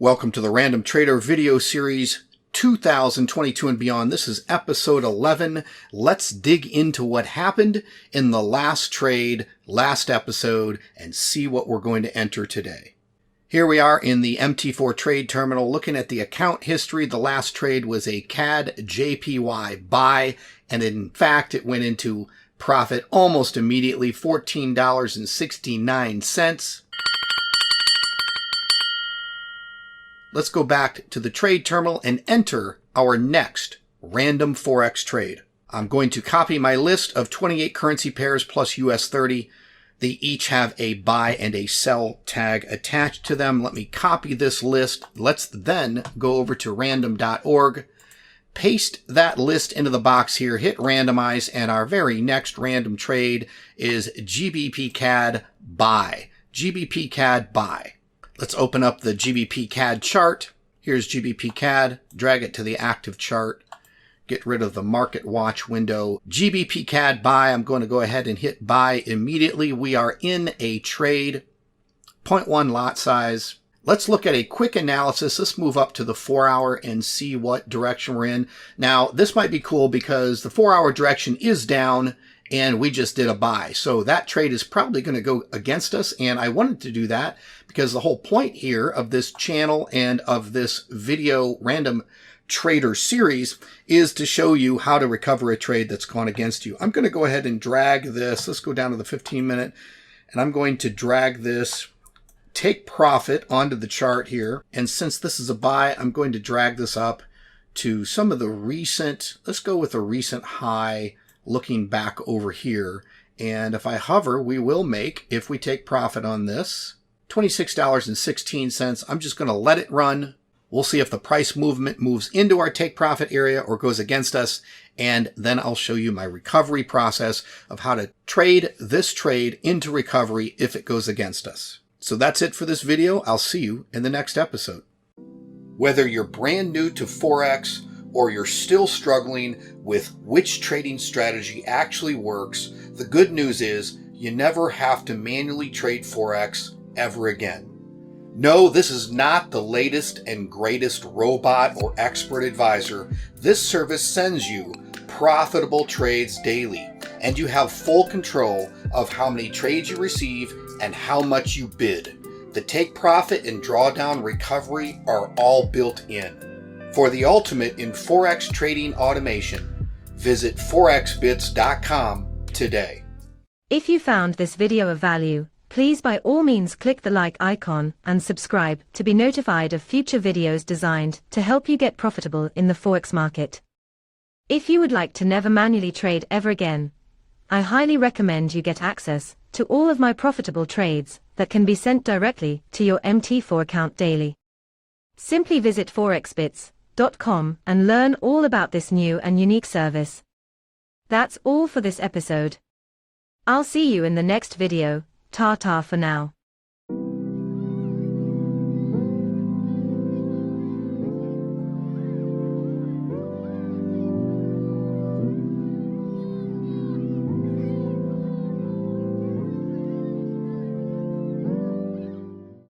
Welcome to the Random Trader video series 2022 and beyond. This is episode 11. Let's dig into what happened in the last trade, last episode, and see what we're going to enter today. Here we are in the MT4 trade terminal looking at the account history. The last trade was a CAD JPY buy, and in fact it went into profit almost immediately, $14.69. Let's go back to the trade terminal and enter our next random Forex trade. I'm going to copy my list of 28 currency pairs plus US 30. They each have a buy and a sell tag attached to them. Let me copy this list. Let's then go over to random.org, paste that list into the box here, hit randomize, and our very next random trade is GBP CAD buy. GBP CAD buy. Let's open up the GBP CAD chart. Here's GBP CAD. Drag it to the active chart. Get rid of the market watch window. GBP CAD buy. I'm going to go ahead and hit buy immediately. We are in a trade. 0.1 lot size. Let's look at a quick analysis. Let's move up to the 4-hour and see what direction we're in. Now, this might be cool because the 4-hour direction is down and we just did a buy. So that trade is probably going to go against us. And I wanted to do that because the whole point here of this channel and of this video random trader series is to show you how to recover a trade that's gone against you. I'm going to go ahead and drag this. Let's go down to the 15-minute, and I'm going to drag this take profit onto the chart here. And since this is a buy, I'm going to drag this up to some of the recent, let's go with a recent high looking back over here. And if I hover, we will make, if we take profit on this, $26.16. I'm just going to let it run. We'll see if the price movement moves into our take profit area or goes against us. And then I'll show you my recovery process of how to trade this trade into recovery if it goes against us. So that's it for this video. I'll see you in the next episode. Whether you're brand new to Forex or you're still struggling with which trading strategy actually works, the good news is you never have to manually trade Forex ever again. No, this is not the latest and greatest robot or expert advisor. This service sends you profitable trades daily, and you have full control of how many trades you receive and how much you bid. The take profit and drawdown recovery are all built in. For the ultimate in Forex trading automation, visit forexbits.com today. If you found this video of value, please by all means click the like icon and subscribe to be notified of future videos designed to help you get profitable in the Forex market. If you would like to never manually trade ever again, I highly recommend you get access to all of my profitable trades that can be sent directly to your MT4 account daily. Simply visit forexbits.com and learn all about this new and unique service. That's all for this episode. I'll see you in the next video. Ta-ta for now.